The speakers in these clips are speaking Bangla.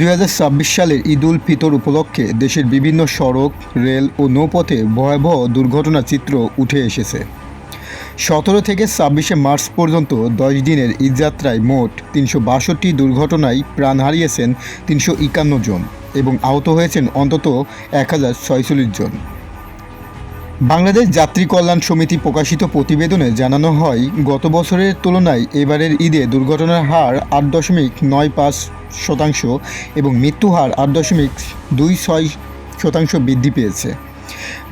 ২০২৬ সালের ঈদ উল ফিতর উপলক্ষে দেশের বিভিন্ন সড়ক, রেল ও নৌপথে ভয়াবহ দুর্ঘটনার চিত্র উঠে এসেছে। ১৭ থেকে ২৬শে মার্চ পর্যন্ত ১০ দিনের ঈদযাত্রায় মোট ৩৬২ দুর্ঘটনায় প্রাণ হারিয়েছেন ৩৫১ জন এবং আহত হয়েছেন অন্তত ১,০৪৬ জন। বাংলাদেশ যাত্রী কল্যাণ সমিতি প্রকাশিত প্রতিবেদনে জানানো হয়, গত বছরের তুলনায় এবারের ঈদে দুর্ঘটনার হার ৮.৯৫% এবং মৃত্যু হার ৮.26% বৃদ্ধি পেয়েছে।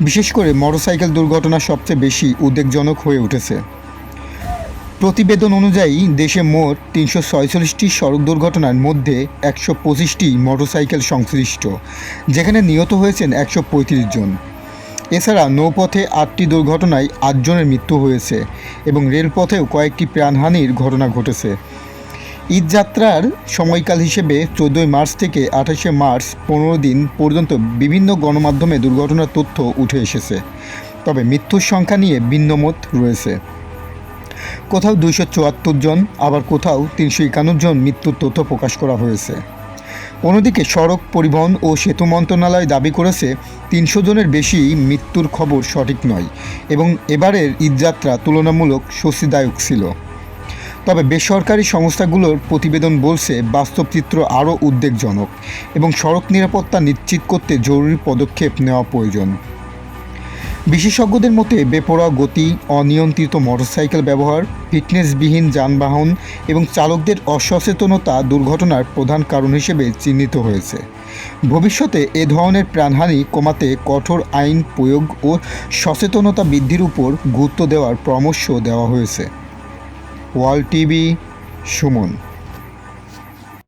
বিশেষ করে মোটরসাইকেল দুর্ঘটনা সবচেয়ে বেশি উদ্বেগজনক হয়ে উঠেছে। প্রতিবেদন অনুযায়ী দেশে মোট ৩৪৬টি সড়ক দুর্ঘটনার মধ্যে ১২৫টি মোটরসাইকেল সংশ্লিষ্ট, যেখানে নিহত হয়েছেন ১৩৫ জন। এছাড়া নৌপথে ৮টি দুর্ঘটনায় ৮ জনের মৃত্যু হয়েছে এবং রেলপথেও কয়েকটি প্রাণহানির ঘটনা ঘটেছে। ঈদযাত্রার সময়কাল হিসেবে ১৪ মার্চ থেকে ২৮শে মার্চ ১৫ দিন পর্যন্ত বিভিন্ন গণমাধ্যমে দুর্ঘটনার তথ্য উঠে এসেছে, তবে মৃত্যুর সংখ্যা নিয়ে ভিন্নমত রয়েছে। কোথাও ২৭৪ জন, আবার কোথাও ৩৫১ জন মৃত্যুর তথ্য প্রকাশ করা হয়েছে। অন্যদিকে সড়ক পরিবহন ও সেতু মন্ত্রণালয় দাবি করেছে ৩০০ জনের বেশি মৃত্যুর খবর সঠিক নয় এবং এবারের ঈদযাত্রা তুলনামূলক স্বস্তিদায়ক ছিল। তবে বেসরকারি সংস্থাগুলোর প্রতিবেদন বলছে বাস্তব চিত্র আরও উদ্বেগজনক এবং সড়ক নিরাপত্তা নিশ্চিত করতে জরুরি পদক্ষেপ নেওয়া প্রয়োজন। বিশেষজ্ঞদের মতে বেপরোয়া গতি, অনিয়ন্ত্রিত মোটরসাইকেল ব্যবহার, ফিটনেসবিহীন যানবাহন এবং চালকদের অসচেতনতা দুর্ঘটনার প্রধান কারণ হিসেবে চিহ্নিত হয়েছে। ভবিষ্যতে এ ধরনের প্রাণহানি কমাতে কঠোর আইন প্রয়োগ ও সচেতনতা বৃদ্ধির উপর গুরুত্ব দেওয়ার পরামর্শ দেওয়া হয়েছে। World TV, Suman.